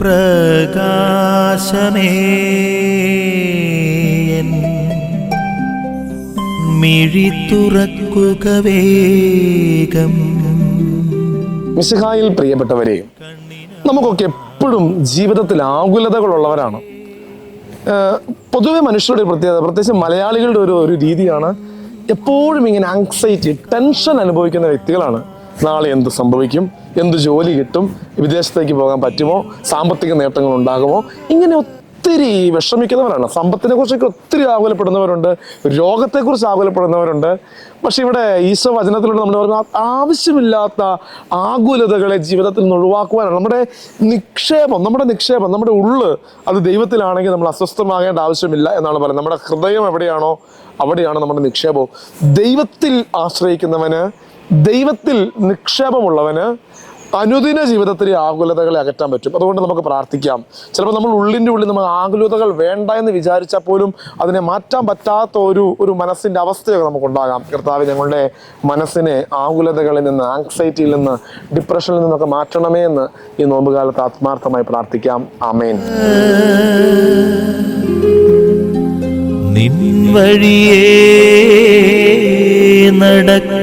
പ്രകാശമേ മിഴി തുറക്കുക വേഗം. മിശിഹായിൽ പ്രിയപ്പെട്ടവരെ, നമുക്കൊക്കെ എപ്പോഴും ജീവിതത്തിൽ ആകുലതകളുള്ളവരാണ്. പൊതുവെ മനുഷ്യരുടെ പ്രത്യേകത, പ്രത്യേകിച്ച് മലയാളികളുടെ ഒരു രീതിയാണ് എപ്പോഴും ഇങ്ങനെ ആങ്സൈറ്റി, ടെൻഷൻ അനുഭവിക്കുന്ന വ്യക്തികളാണ്. നാളെ എന്ത് സംഭവിക്കും, എന്ത് ജോലി കിട്ടും, വിദേശത്തേക്ക് പോകാൻ പറ്റുമോ, സാമ്പത്തിക നേട്ടങ്ങൾ ഉണ്ടാകുമോ, ഇങ്ങനെ ഒത്തിരി വിഷമിക്കുന്നവരാണ്. സമ്പത്തിനെ കുറിച്ചൊക്കെ ഒത്തിരി ആകുലപ്പെടുന്നവരുണ്ട്, രോഗത്തെക്കുറിച്ച് ആകുലപ്പെടുന്നവരുണ്ട്. പക്ഷെ ഇവിടെ ഈശോ വചനത്തിലൂടെ നമ്മൾ പറഞ്ഞ ആവശ്യമില്ലാത്ത ആകുലതകളെ ജീവിതത്തിൽ നിന്ന് ഒഴിവാക്കുവാനാണ്. നമ്മുടെ നിക്ഷേപം, നമ്മുടെ ഉള്ള് അത് ദൈവത്തിലാണെങ്കിൽ നമ്മൾ അസ്വസ്ഥമാകേണ്ട ആവശ്യമില്ല എന്നാണ് പറയുന്നത്. നമ്മുടെ ഹൃദയം എവിടെയാണോ അവിടെയാണ് നമ്മുടെ നിക്ഷേപവും. ദൈവത്തിൽ ആശ്രയിക്കുന്നവന്, ദൈവത്തിൽ നിക്ഷേപമുള്ളവന് അനുദിന ജീവിതത്തിലെ ആകുലതകളെ അകറ്റാൻ പറ്റും. അതുകൊണ്ട് നമുക്ക് പ്രാർത്ഥിക്കാം. ചിലപ്പോൾ നമ്മൾ ഉള്ളിൻ്റെ ഉള്ളിൽ നമ്മൾ ആകുലതകൾ വേണ്ട എന്ന് വിചാരിച്ചാൽ പോലും അതിനെ മാറ്റാൻ പറ്റാത്ത ഒരു മനസ്സിൻ്റെ അവസ്ഥയൊക്കെ നമുക്കുണ്ടാകാം. കർത്താവേ, ഞങ്ങളുടെ മനസ്സിനെ ആകുലതകളിൽ നിന്ന്, ആങ്സൈറ്റിയിൽ നിന്ന്, ഡിപ്രഷനിൽ നിന്നൊക്കെ മാറ്റണമേ എന്ന് ഈ നോമ്പുകാലത്ത് ആത്മാർത്ഥമായി പ്രാർത്ഥിക്കാം. ആമേൻ. നിൻ വഴിയേ നടക്ക